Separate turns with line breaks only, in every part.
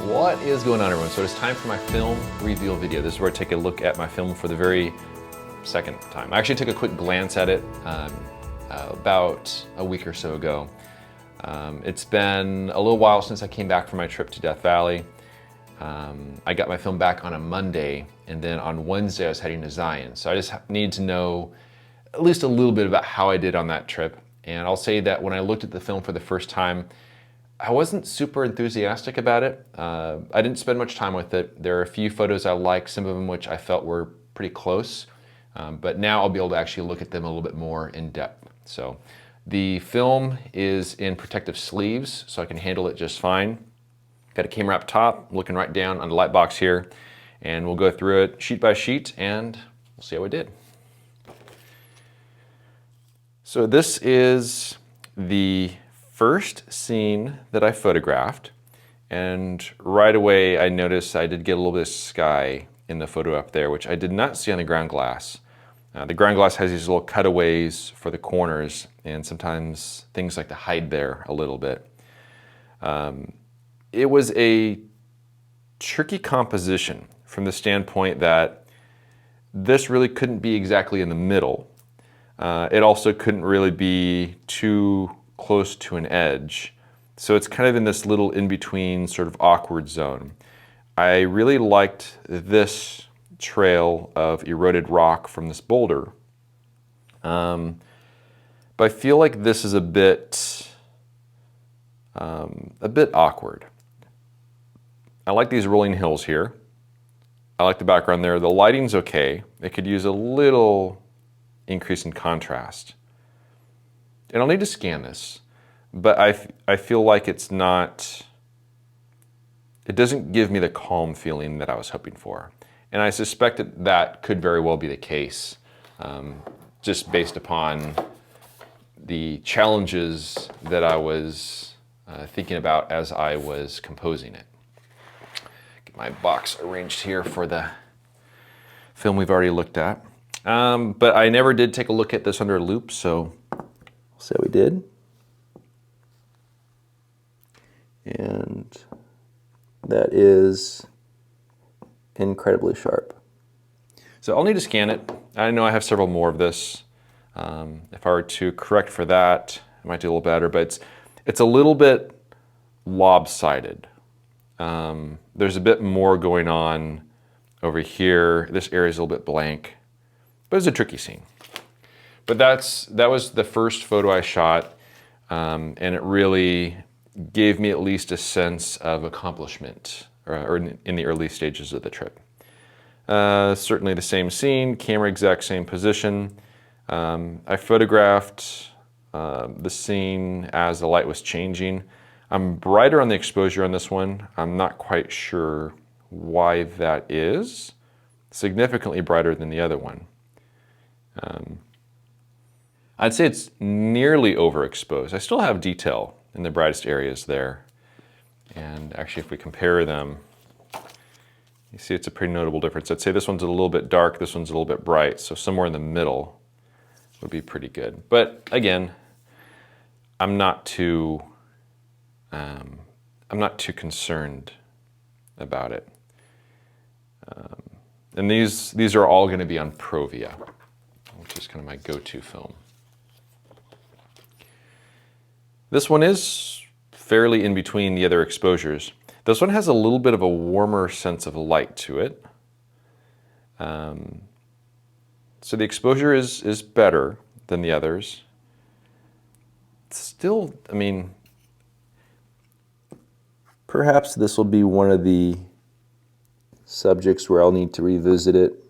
What is going on, everyone? So it's time for my film reveal video. This is where I take a look at my film for the very second time. I actually took a quick glance at it about a week or so ago. It's been a little while since I came back from my trip to Death Valley. I got my film back on a Monday, and then on Wednesday I was heading to Zion. So I just need to know at least a little bit about how I did on that trip. And I'll say that when I looked at the film for the first time, I wasn't super enthusiastic about it. I didn't spend much time with it. There are a few photos I like, some of them which I felt were pretty close. But now I'll be able to actually look at them a little bit more in depth. So the film is in protective sleeves, so I can handle it just fine. Got a camera up top, looking right down on the light box here, and we'll go through it sheet by sheet and we'll see how we did. So this is the first scene that I photographed, and right away I noticed I did get a little bit of sky in the photo up there, which I did not see on the ground glass. The ground glass has these little cutaways for the corners, and sometimes things like to hide there a little bit. It was a tricky composition from the standpoint that this really couldn't be exactly in the middle. It also couldn't really be too close to an edge. So it's kind of in this little in-between sort of awkward zone. I really liked this trail of eroded rock from this boulder. But I feel like this is a bit awkward. I like these rolling hills here. I like the background there. The lighting's okay. It could use a little increase in contrast. And I'll need to scan this, but I feel like it doesn't give me the calm feeling that I was hoping for. And I suspect that could very well be the case, just based upon the challenges that I was thinking about as I was composing it. Get my box arranged here for the film we've already looked at. But I never did take a look at this under a loop, so we'll see how we did. And that is incredibly sharp. So I'll need to scan it. I know I have several more of this. If I were to correct for that, it might do a little better, but it's a little bit lopsided. There's a bit more going on over here. This area is a little bit blank, but it's a tricky scene. But that was the first photo I shot, and it really gave me at least a sense of accomplishment or in the early stages of the trip. Certainly the same scene, camera exact same position. I photographed the scene as the light was changing. I'm brighter on the exposure on this one. I'm not quite sure why that is. Significantly brighter than the other one. I'd say it's nearly overexposed. I still have detail in the brightest areas there. And actually, if we compare them, you see it's a pretty notable difference. I'd say this one's a little bit dark, this one's a little bit bright, so somewhere in the middle would be pretty good. But again, I'm not too concerned about it. And these are all going to be on Provia, which is kind of my go-to film. This one is fairly in between the other exposures. This one has a little bit of a warmer sense of light to it. So the exposure is better than the others. Still, I mean, perhaps this will be one of the subjects where I'll need to revisit it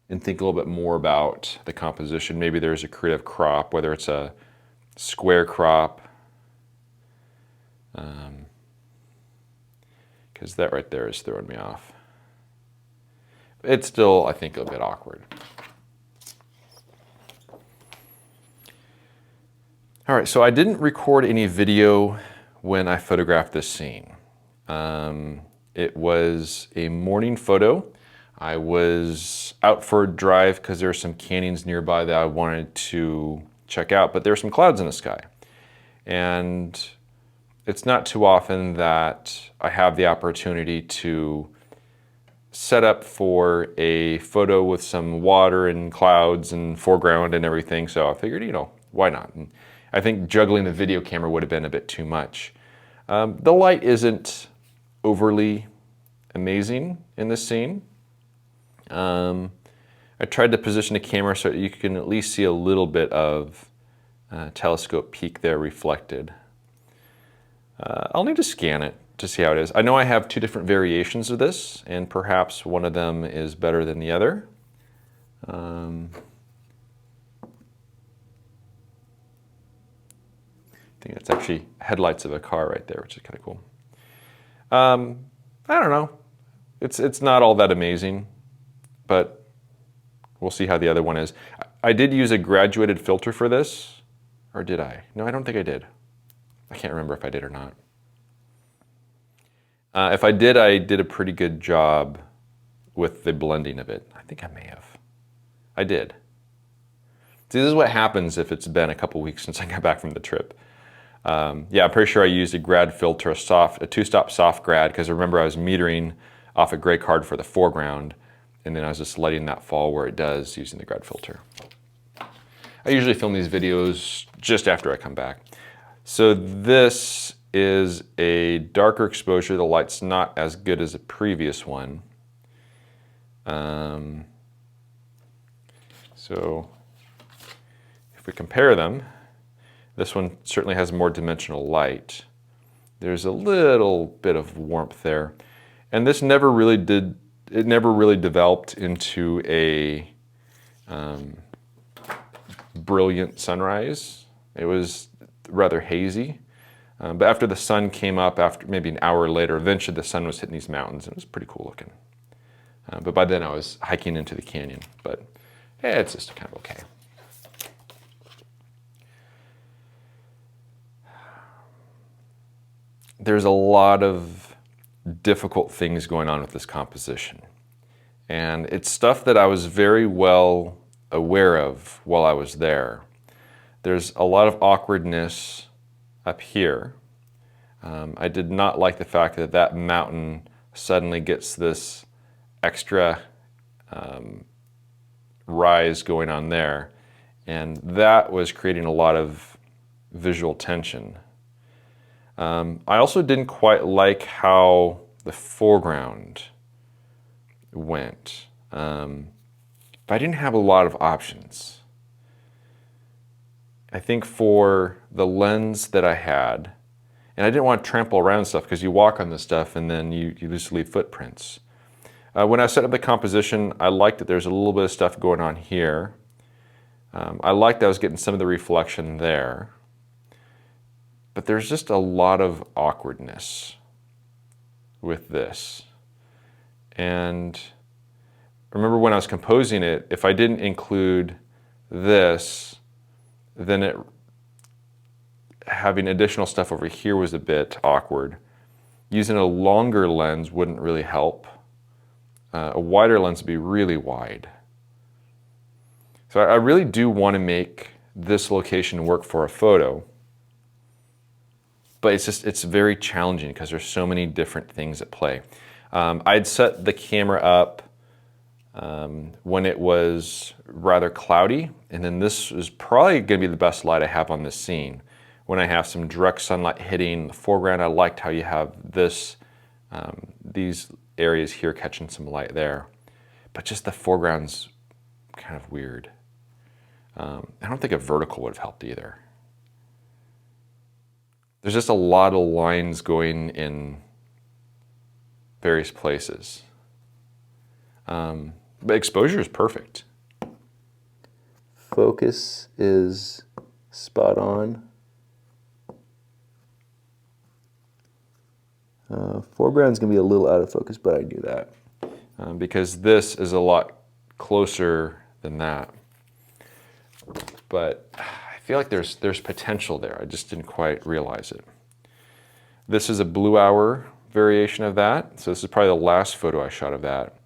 and think a little bit more about the composition. Maybe there's a creative crop, whether it's a square crop, because that right there is throwing me off. It's still, I think, a bit awkward. All right, so I didn't record any video when I photographed this scene. It was a morning photo. I was out for a drive because there are some canyons nearby that I wanted to check out, but there were some clouds in the sky. And it's not too often that I have the opportunity to set up for a photo with some water and clouds and foreground and everything. So I figured, you know, why not? And I think juggling the video camera would have been a bit too much. The light isn't overly amazing in this scene. I tried to position the camera so that you can at least see a little bit of telescope peak there reflected. I'll need to scan it to see how it is. I know I have two different variations of this, and perhaps one of them is better than the other. I think that's actually headlights of a car right there, which is kind of cool. I don't know. It's not all that amazing, but we'll see how the other one is. I did use a graduated filter for this, or did I? No, I don't think I did. I can't remember if I did or not. If I did a pretty good job with the blending of it. I think I may have. I did. See, this is what happens if it's been a couple weeks since I got back from the trip. Yeah, I'm pretty sure I used a grad filter, a two-stop soft grad, because remember I was metering off a gray card for the foreground, and then I was just letting that fall where it does using the grad filter. I usually film these videos just after I come back. So this is a darker exposure. The light's not as good as the previous one. So if we compare them, this one certainly has more dimensional light. There's a little bit of warmth there. And this never really developed into a brilliant sunrise. It was rather hazy. But after the sun came up, after maybe an hour later, eventually the sun was hitting these mountains, and it was pretty cool looking. But by then I was hiking into the canyon. But yeah, it's just kind of okay. There's a lot of difficult things going on with this composition. And it's stuff that I was very well aware of while I was there. There's a lot of awkwardness up here. I did not like the fact that that mountain suddenly gets this extra rise going on there. And that was creating a lot of visual tension. I also didn't quite like how the foreground went. But I didn't have a lot of options. I think for the lens that I had, and I didn't want to trample around stuff because you walk on this stuff and then you just leave footprints. When I set up the composition, I liked that there's a little bit of stuff going on here. I liked that I was getting some of the reflection there. But there's just a lot of awkwardness with this. And remember when I was composing it, if I didn't include this, then having additional stuff over here was a bit awkward. Using a longer lens wouldn't really help. A wider lens would be really wide. So I really do want to make this location work for a photo. But it's very challenging because there's so many different things at play. I'd set the camera up when it was rather cloudy, and then this is probably going to be the best light I have on this scene. When I have some direct sunlight hitting the foreground, I liked how you have this, these areas here catching some light there. But just the foreground's kind of weird. I don't think a vertical would have helped either. There's just a lot of lines going in various places. But exposure is perfect. Focus is spot on. Foreground's gonna be a little out of focus, but I knew that. Because this is a lot closer than that. But I feel like there's potential there. I just didn't quite realize it. This is a blue hour variation of that. So this is probably the last photo I shot of that.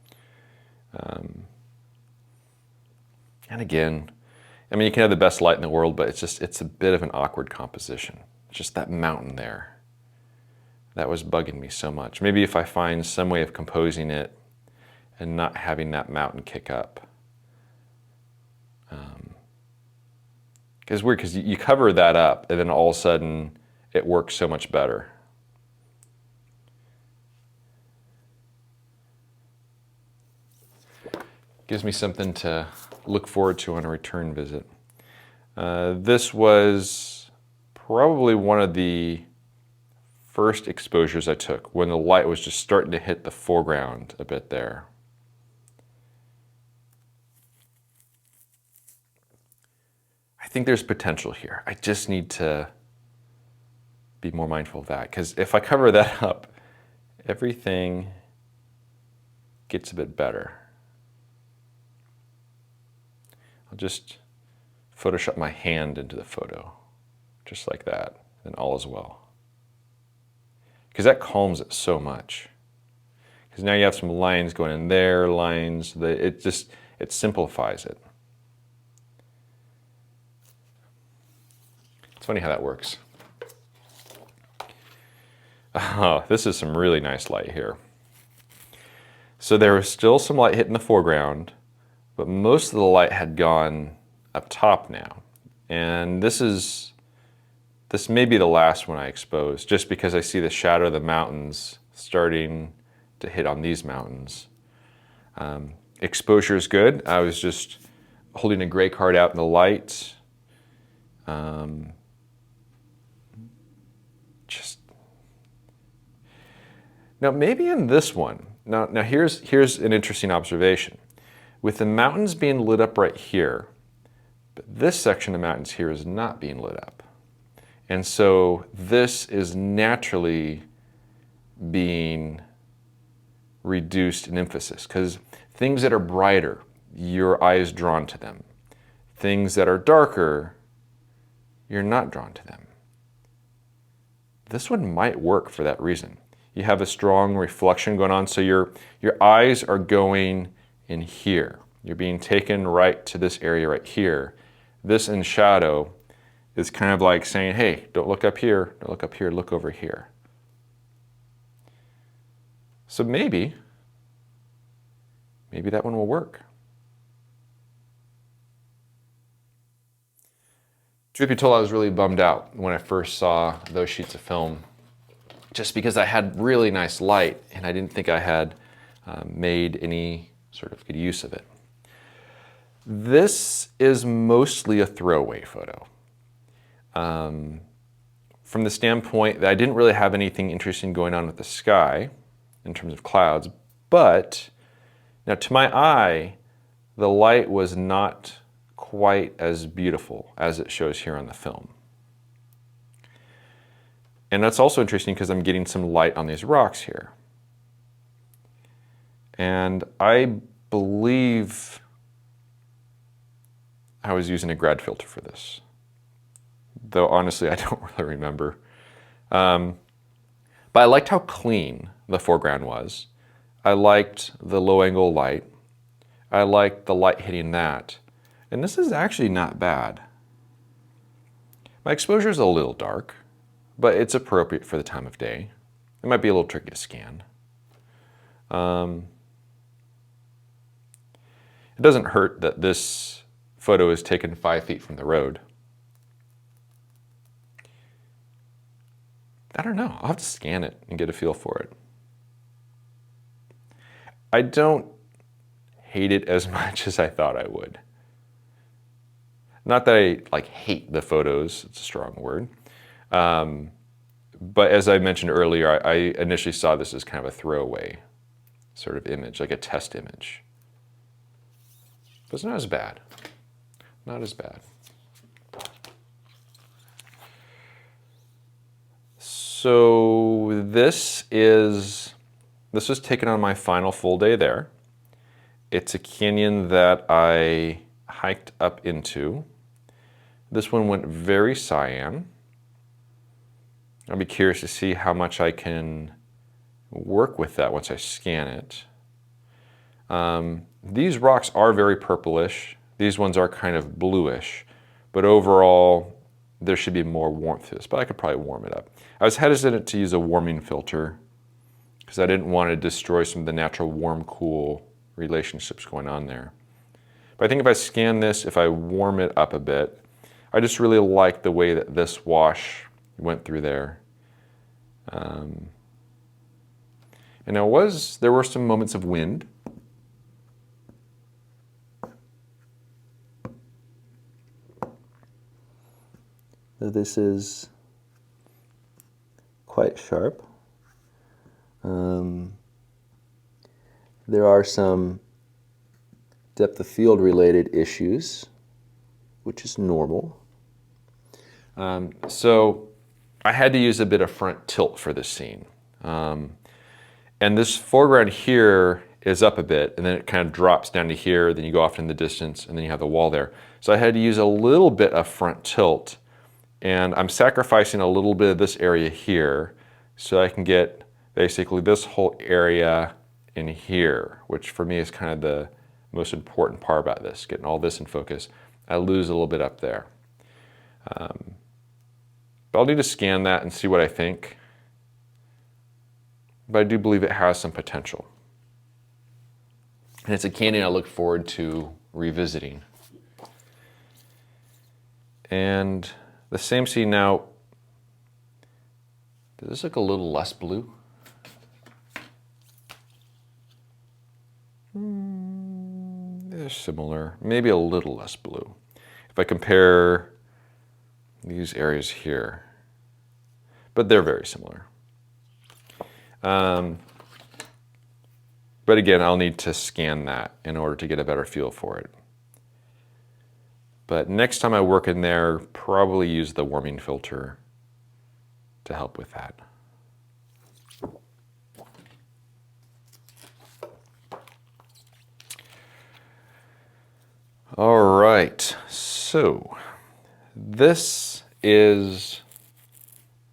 And again, I mean, you can have the best light in the world, but it's a bit of an awkward composition. It's just that mountain there. that was bugging me so much. Maybe if I find some way of composing it and not having that mountain kick up. It's weird because you cover that up and then all of a sudden it works so much better. Gives me something to look forward to on a return visit. This was probably one of the first exposures I took when the light was just starting to hit the foreground a bit there. I think there's potential here. I just need to be more mindful of that, because if I cover that up, everything gets a bit better. I'll just Photoshop my hand into the photo, just like that, and all is well. Because that calms it so much. Because now you have some lines going in there, lines, it simplifies it. It's funny how that works. Oh, this is some really nice light here. So there was still some light hitting the foreground, but most of the light had gone up top now. And this may be the last one I expose, just because I see the shadow of the mountains starting to hit on these mountains. Exposure is good. I was just holding a gray card out in the light. Now maybe in this one, now here's an interesting observation. With the mountains being lit up right here, but this section of mountains here is not being lit up. And so this is naturally being reduced in emphasis, because things that are brighter, your eye is drawn to them. Things that are darker, you're not drawn to them. This one might work for that reason. You have a strong reflection going on, so your eyes are going in here. You're being taken right to this area right here. This in shadow is kind of like saying, hey, don't look up here, don't look up here, look over here. So maybe that one will work. Truth be told, I was really bummed out when I first saw those sheets of film, just because I had really nice light and I didn't think I had made any sort of good use of it. This is mostly a throwaway photo. From the standpoint that I didn't really have anything interesting going on with the sky in terms of clouds, but now to my eye, the light was not quite as beautiful as it shows here on the film. And that's also interesting because I'm getting some light on these rocks here. And I believe I was using a grad filter for this, though honestly I don't really remember. But I liked how clean the foreground was. I liked the low angle light. I liked the light hitting that. And this is actually not bad. My exposure is a little dark, but it's appropriate for the time of day. It might be a little tricky to scan. It doesn't hurt that this photo is taken 5 feet from the road. I don't know, I'll have to scan it and get a feel for it. I don't hate it as much as I thought I would. Not that I hate the photos, it's a strong word. But as I mentioned earlier, I initially saw this as kind of a throwaway sort of image, like a test image. But it's not as bad. Not as bad. So this was taken on my final full day there. It's a canyon that I hiked up into. This one went very cyan. I'll be curious to see how much I can work with that once I scan it. These rocks are very purplish. These ones are kind of bluish, but overall there should be more warmth to this, but I could probably warm it up. I was hesitant to use a warming filter because I didn't want to destroy some of the natural warm-cool relationships going on there. But I think if I scan this, if I warm it up a bit, I just really like the way that this wash went through there. And there were some moments of wind. This is quite sharp. There are some depth of field related issues, which is normal. So I had to use a bit of front tilt for this scene. And this foreground here is up a bit, and then it kind of drops down to here, then you go off in the distance, and then you have the wall there. So I had to use a little bit of front tilt, and I'm sacrificing a little bit of this area here so I can get basically this whole area in here, which for me is kind of the most important part about this, getting all this in focus. I lose a little bit up there. But I'll need to scan that and see what I think. But I do believe it has some potential. And it's a canyon I look forward to revisiting. And the same scene now, does this look a little less blue? They're similar, maybe a little less blue. If I compare these areas here, but they're very similar. But again, I'll need to scan that in order to get a better feel for it. But next time I work in there, probably use the warming filter to help with that. All right, so this is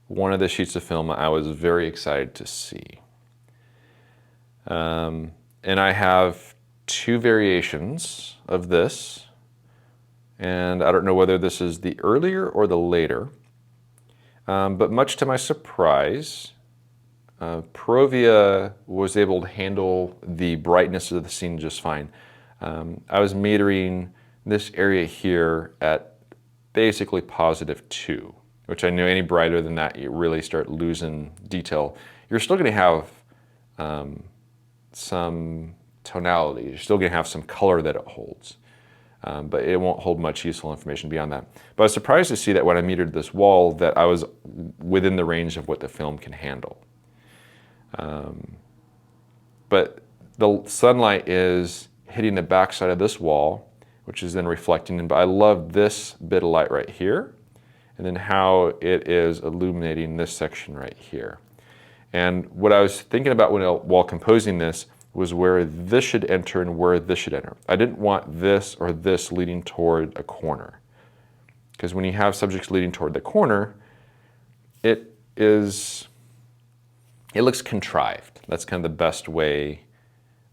one of the sheets of film I was very excited to see. And I have two variations of this. And I don't know whether this is the earlier or the later, but much to my surprise, Provia was able to handle the brightness of the scene just fine. I was metering this area here at basically +2, which I know any brighter than that, you really start losing detail. You're still going to have some tonality, you're still going to have some color that it holds. But it won't hold much useful information beyond that. But I was surprised to see that when I metered this wall that I was within the range of what the film can handle. But the sunlight is hitting the backside of this wall, which is then reflecting in. But I love this bit of light right here, and then how it is illuminating this section right here. And what I was thinking about while composing this was where this should enter and where this should enter. I didn't want this or this leading toward a corner. Because when you have subjects leading toward the corner, it looks contrived. That's kind of the best way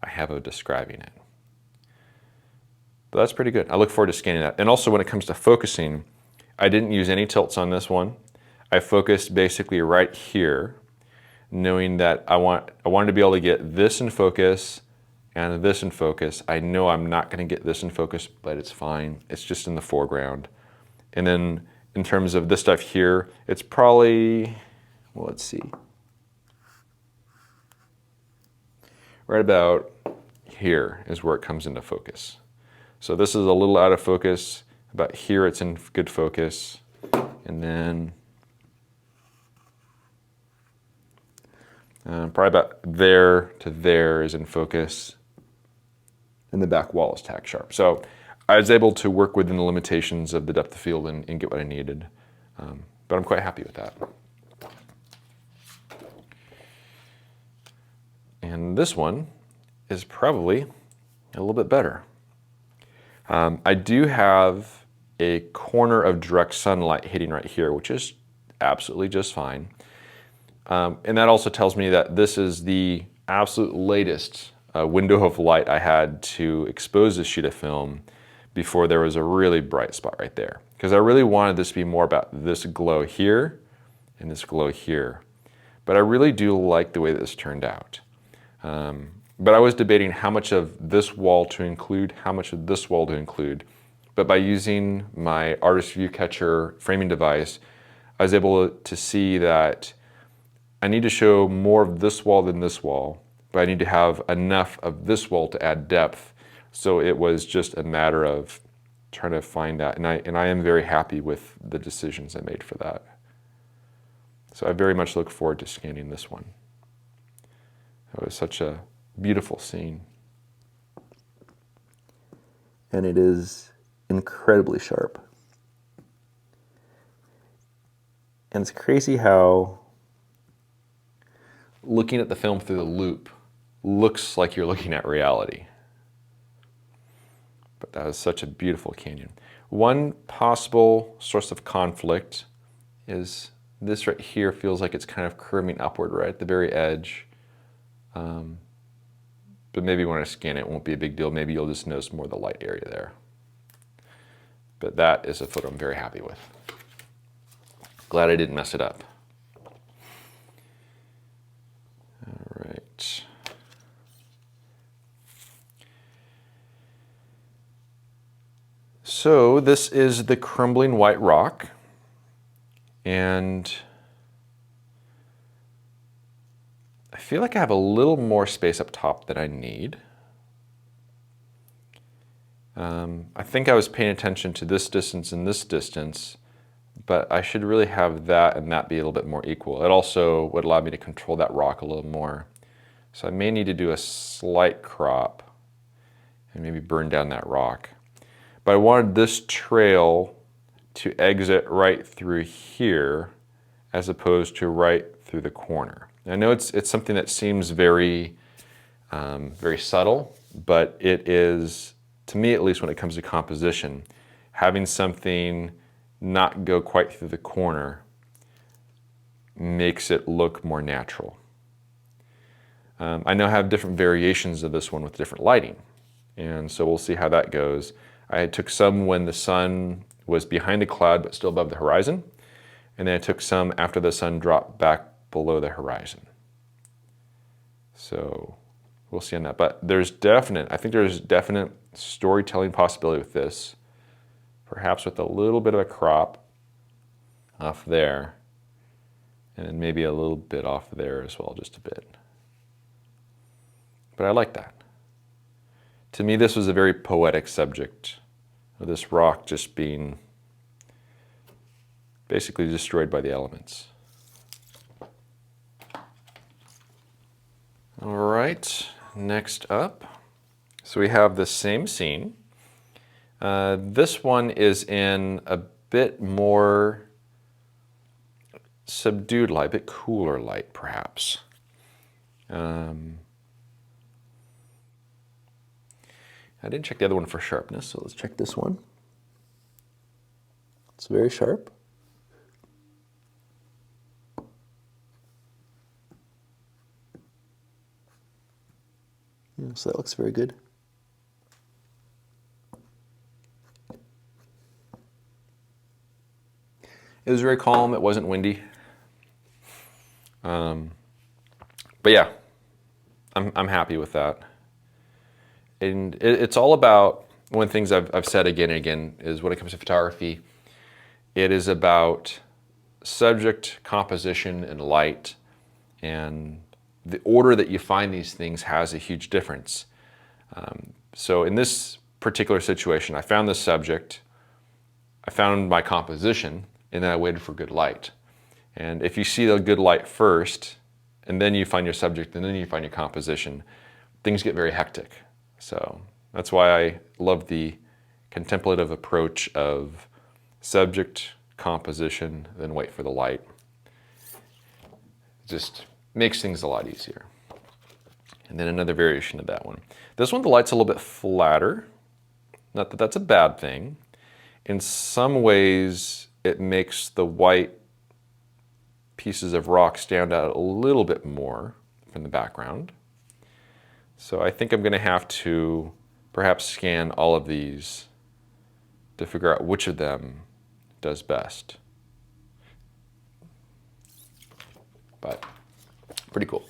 I have of describing it. But that's pretty good. I look forward to scanning that. And also when it comes to focusing, I didn't use any tilts on this one. I focused basically right here, knowing that I wanted to be able to get this in focus and this in focus. I know I'm not going to get this in focus, but it's fine. It's just in the foreground. And then in terms of this stuff here, it's probably, well, let's see, right about here is where it comes into focus. So this is a little out of focus. About here it's in good focus. And then probably about there to there is in focus, and the back wall is tack sharp. So I was able to work within the limitations of the depth of field and get what I needed. But I'm quite happy with that. And this one is probably a little bit better. I do have a corner of direct sunlight hitting right here, which is absolutely just fine. And that also tells me that this is the absolute latest window of light I had to expose this sheet of film before there was a really bright spot right there. because I really wanted this to be more about this glow here and this glow here. But I really do like the way that this turned out. But I was debating how much of this wall to include, how much of this wall to include. But by using my Artist View Catcher framing device, I was able to see that I need to show more of this wall than this wall, but I need to have enough of this wall to add depth. So it was just a matter of trying to find that. And I am very happy with the decisions I made for that. So I very much look forward to scanning this one. It was such a beautiful scene.
And it is incredibly sharp. And it's crazy how
looking at the film through the loop looks like you're looking at reality. But that was such a beautiful canyon. One possible source of conflict is this right here feels like it's kind of curving upward right at the very edge. But maybe when I scan it, it won't be a big deal. Maybe you'll just notice more of the light area there. But that is a photo I'm very happy with. Glad I didn't mess it up. All right. So this is the crumbling white rock. And I feel like I have a little more space up top than I need. I think I was paying attention to this distance and this distance, but I should really have that and that be a little bit more equal. It also would allow me to control that rock a little more. So I may need to do a slight crop and maybe burn down that rock. But I wanted this trail to exit right through here as opposed to right through the corner. I know it's something that seems very, very subtle, but it is, to me at least when it comes to composition, having something not go quite through the corner makes it look more natural. I now have different variations of this one with different lighting, and so we'll see how that goes. I took some when the sun was behind the cloud but still above the horizon, and then I took some after the sun dropped back below the horizon. So we'll see on that. But I think there's definite storytelling possibility with this, perhaps with a little bit of a crop off there, and maybe a little bit off there as well, just a bit. But I like that. To me, this was a very poetic subject, of this rock just being basically destroyed by the elements. All right, next up, so we have the same scene. This one is in a bit more subdued light, a bit cooler light, perhaps. I didn't check the other one for sharpness, so let's check this one.
it's very sharp. Yeah, so that looks very good.
It was very calm, it wasn't windy. But yeah, I'm happy with that. And it's all about, one of the things I've said again and again is when it comes to photography, it is about subject, composition, and light. And the order that you find these things has a huge difference. So in this particular situation, I found the subject, I found my composition, and then I waited for good light. And if you see the good light first, and then you find your subject, and then you find your composition, things get very hectic. So that's why I love the contemplative approach of subject, composition, then wait for the light. It just makes things a lot easier. And then another variation of that one. This one, the light's a little bit flatter. Not that that's a bad thing. In some ways, it makes the white pieces of rock stand out a little bit more from the background. So I think I'm going to have to perhaps scan all of these to figure out which of them does best. But pretty cool.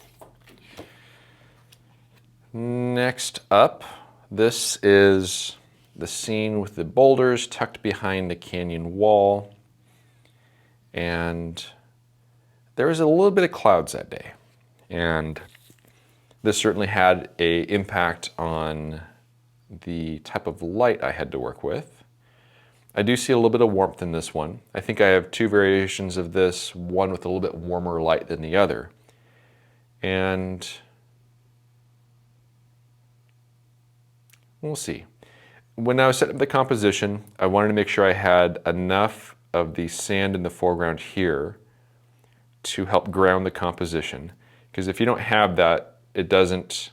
Next up, this is the scene with the boulders tucked behind the canyon wall. And there was a little bit of clouds that day. And this certainly had an impact on the type of light I had to work with. I do see a little bit of warmth in this one. I think I have two variations of this, one with a little bit warmer light than the other. And we'll see. When I was setting up the composition, I wanted to make sure I had enough of the sand in the foreground here to help ground the composition. Because if you don't have that, it doesn't.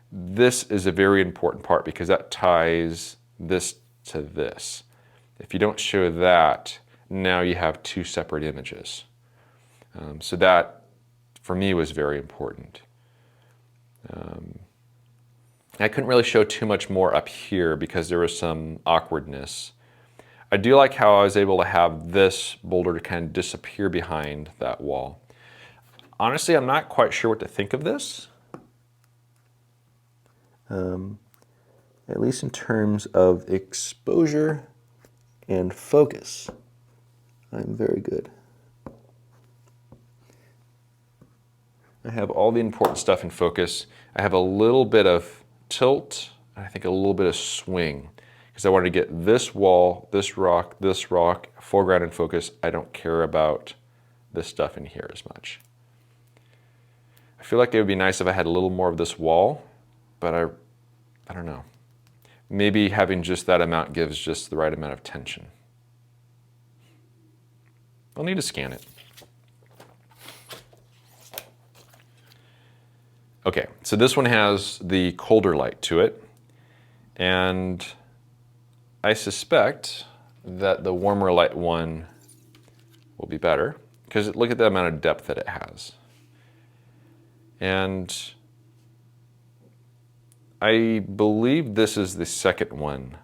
This is a very important part because that ties this to this. If you don't show that, now you have two separate images. So that, for me, was very important. I couldn't really show too much more up here because there was some awkwardness. I do like how I was able to have this boulder to kind of disappear behind that wall. Honestly, I'm not quite sure what to think of this.
At least in terms of exposure and focus, I'm very good.
I have all the important stuff in focus. I have a little bit of tilt, and I think a little bit of swing, because I wanted to get this wall, this rock, foreground in focus. I don't care about this stuff in here as much. I feel like it would be nice if I had a little more of this wall, but I don't know. Maybe having just that amount gives just the right amount of tension. I'll need to scan it. Okay, so this one has the colder light to it, and I suspect that the warmer light one will be better, because look at the amount of depth that it has. And I believe this is the second one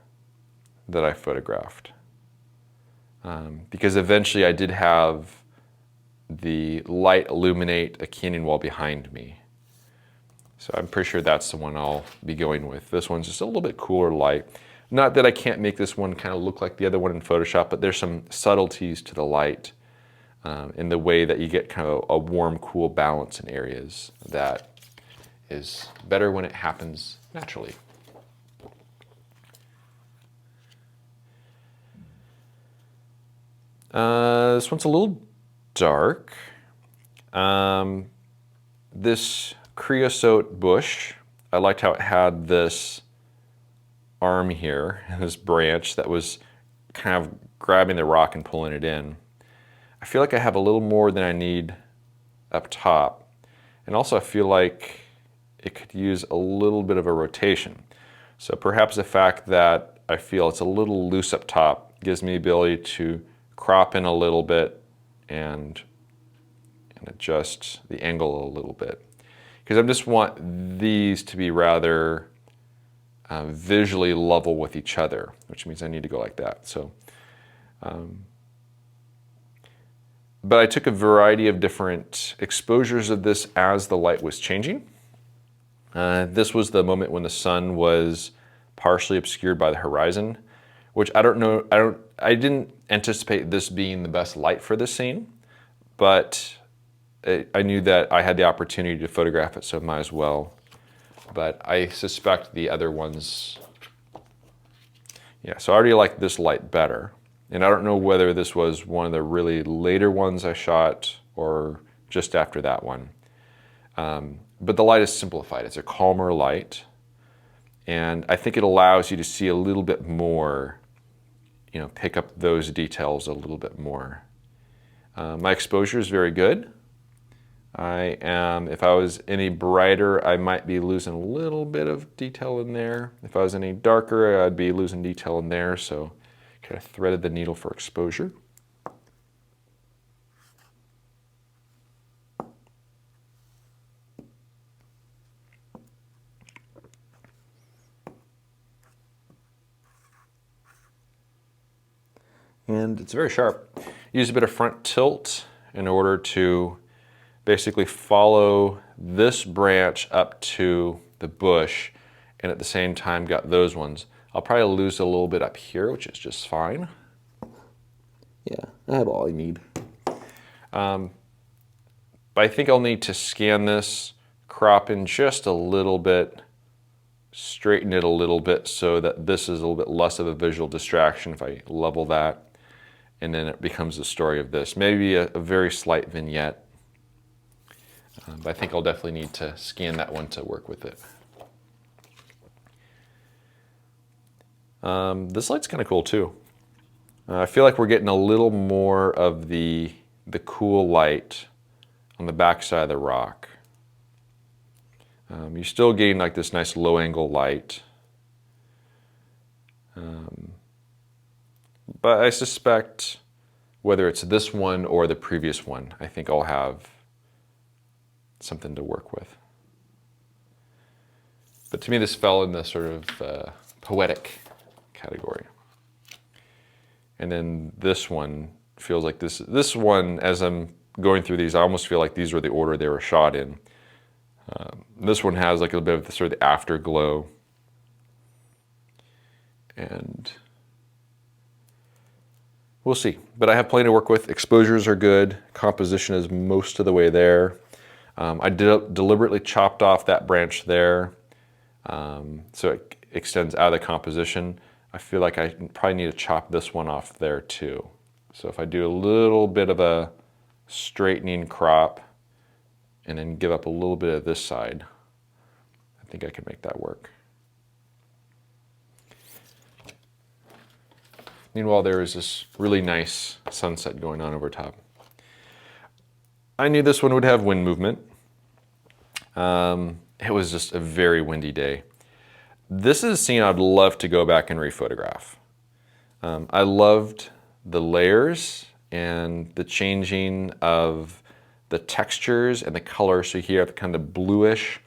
that I photographed, because eventually I did have the light illuminate a canyon wall behind me. So I'm pretty sure that's the one I'll be going with. This one's just a little bit cooler light. Not that I can't make this one kind of look like the other one in Photoshop, but there's some subtleties to the light in the way that you get kind of a warm, cool balance in areas that is better when it happens naturally. This one's a little dark. This creosote bush, I liked how it had this arm here, this branch that was kind of grabbing the rock and pulling it in. I feel like I have a little more than I need up top. And also I feel like it could use a little bit of a rotation. So perhaps the fact that I feel it's a little loose up top gives me the ability to crop in a little bit and adjust the angle a little bit. Because I just want these to be rather visually level with each other, which means I need to go like that. So, but I took a variety of different exposures of this as the light was changing. This was the moment when the sun was partially obscured by the horizon, which I don't know, I didn't anticipate this being the best light for this scene, but I knew that I had the opportunity to photograph it, so I might as well. But I suspect the other ones, yeah, so I already like this light better. And I don't know whether this was one of the really later ones I shot or just after that one. But the light is simplified. It's a calmer light. And I think it allows you to see a little bit more, you know, pick up those details a little bit more. My exposure is very good. If I was any brighter, I might be losing a little bit of detail in there. If I was any darker, I'd be losing detail in there. So kind of threaded the needle for exposure. And it's very sharp. Use a bit of front tilt in order to basically follow this branch up to the bush, and at the same time got those ones. I'll probably lose a little bit up here, which is just fine.
Yeah, I have all I need.
But I think I'll need to scan this, crop in just a little bit, straighten it a little bit so that this is a little bit less of a visual distraction if I level that, and then it becomes the story of this. Maybe a very slight vignette, but I think I'll definitely need to scan that one to work with it. This light's kind of cool too. I feel like we're getting a little more of the cool light on the back side of the rock. You're still getting like this nice low angle light. But I suspect whether it's this one or the previous one, I think I'll have something to work with. But to me, this fell in the sort of poetic category. And then this one feels like this one, as I'm going through these, I almost feel like these were the order they were shot in. This one has like a bit of the sort of the afterglow. And we'll see. But I have plenty to work with. Exposures are good. Composition is most of the way there. I deliberately chopped off that branch there, so it extends out of the composition. I feel like I probably need to chop this one off there too. So if I do a little bit of a straightening crop and then give up a little bit of this side, I think I can make that work. Meanwhile, there is this really nice sunset going on over top. I knew this one would have wind movement. It was just a very windy day. This is a scene I'd love to go back and rephotograph. I loved the layers and the changing of the textures and the color. So here you have kind of bluish,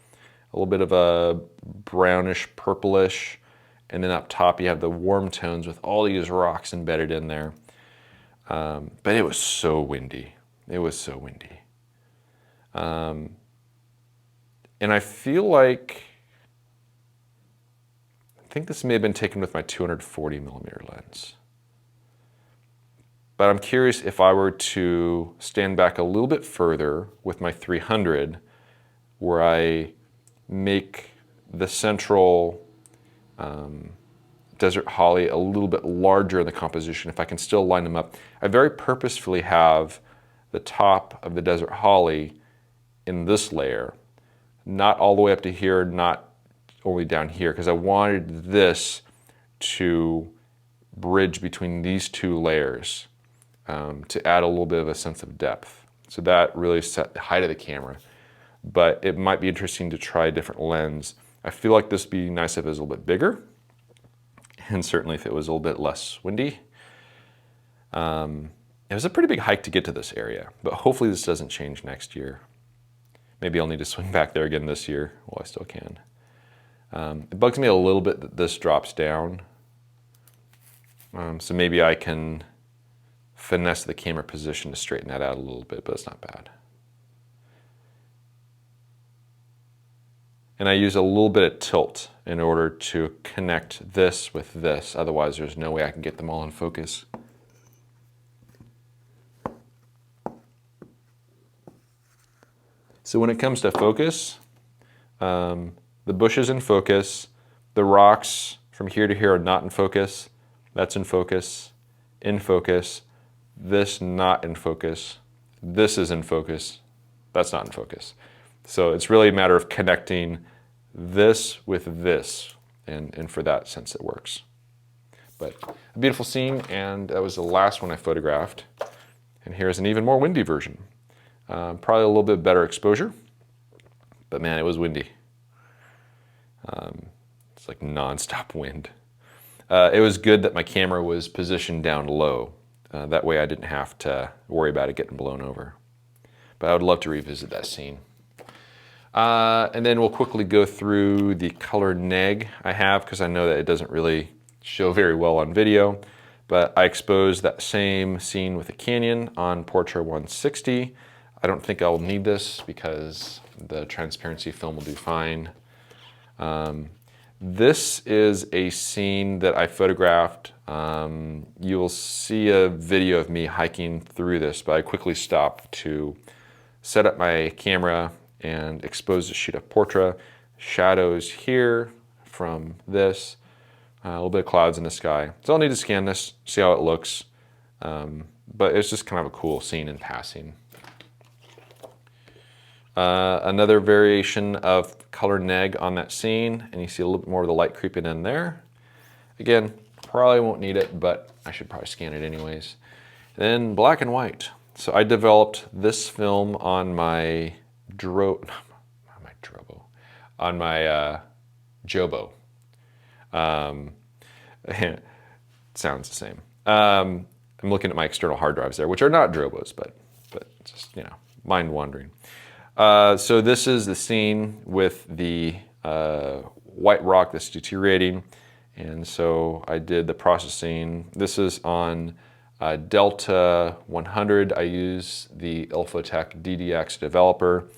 a little bit of a brownish, purplish, and then up top you have the warm tones with all these rocks embedded in there. But it was so windy. It was so windy. And I feel like, I think this may have been taken with my 240mm lens. But I'm curious if I were to stand back a little bit further with my 300, where I make the central desert holly a little bit larger in the composition, if I can still line them up. I very purposefully have the top of the desert holly in this layer, not all the way up to here, not only down here, because I wanted this to bridge between these two layers to add a little bit of a sense of depth. So that really set the height of the camera. But it might be interesting to try a different lens. I feel like this would be nice if it was a little bit bigger, and certainly if it was a little bit less windy. It was a pretty big hike to get to this area, but hopefully this doesn't change next year. Maybe I'll need to swing back there again this year. Well, I still can. It bugs me a little bit that this drops down. So maybe I can finesse the camera position to straighten that out a little bit, but it's not bad. And I use a little bit of tilt in order to connect this with this. Otherwise, there's no way I can get them all in focus. So when it comes to focus, the bush is in focus. The rocks from here to here are not in focus. That's in focus. In focus. This not in focus. This is in focus. That's not in focus. So it's really a matter of connecting this with this, and for that sense it works. But a beautiful scene, and that was the last one I photographed. And here's an even more windy version. Probably a little bit better exposure, but man, it was windy. It's like non-stop wind. It was good that my camera was positioned down low. That way I didn't have to worry about it getting blown over. But I would love to revisit that scene. And then we'll quickly go through the color neg I have, because I know that it doesn't really show very well on video. but I exposed that same scene with a Canyon on Portra 160. I don't think I'll need this because the transparency film will do fine. This is a scene that I photographed. You will see a video of me hiking through this, but I quickly stopped to set up my camera and expose the shoot of Portra. Shadows here from this, a little bit of clouds in the sky. So I'll need to scan this, see how it looks, but it's just kind of a cool scene in passing. Another variation of color neg on that scene, and you see a little bit more of the light creeping in there. Again, probably won't need it, but I should probably scan it anyways. Then black and white. So I developed this film on my Jobo. Sounds the same. I'm looking at my external hard drives there, which are not Drobos, but just, you know, mind wandering. So this is the scene with the white rock that's deteriorating. And so I did the processing. This is on Delta 100. I use the Ilfotech DDX developer.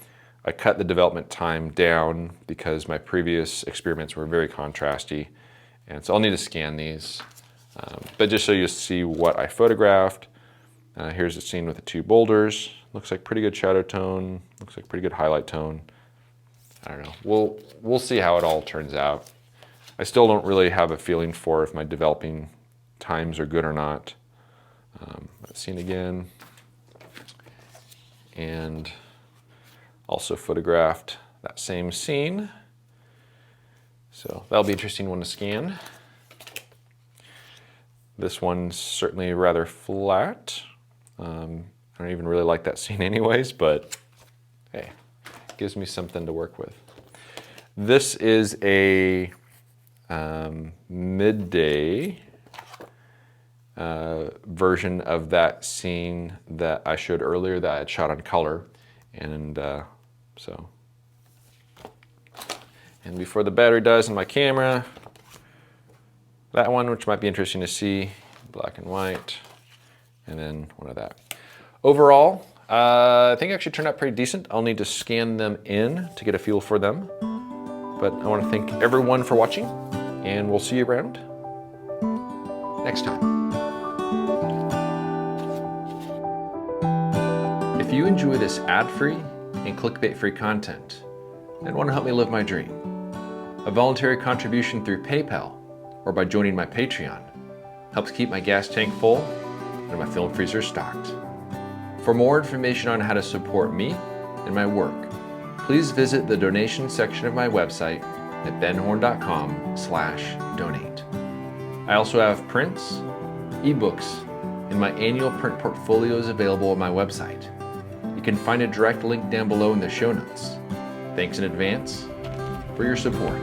I cut the development time down because my previous experiments were very contrasty. And so I'll need to scan these. But just so you see what I photographed, here's the scene with the two boulders. Looks like pretty good shadow tone. Looks like pretty good highlight tone. I don't know. We'll see how it all turns out. I still don't really have a feeling for if my developing times are good or not. That scene again. And also photographed that same scene. So that'll be an interesting one to scan. This one's certainly rather flat. I don't even really like that scene anyways, but hey, it gives me something to work with. This is a midday version of that scene that I showed earlier that I had shot on color. And and before the battery dies in my camera, that one, which might be interesting to see, black and white, and then one of that. Overall, I think it actually turned out pretty decent. I'll need to scan them in to get a feel for them. But I want to thank everyone for watching, and we'll see you around next time. If you enjoy this ad-free and clickbait-free content and want to help me live my dream, a voluntary contribution through PayPal or by joining my Patreon helps keep my gas tank full and my film freezer stocked. For more information on how to support me and my work, please visit the donation section of my website at benhorne.com/donate. I also have prints, ebooks, and my annual print portfolios available on my website. You can find a direct link down below in the show notes. Thanks in advance for your support.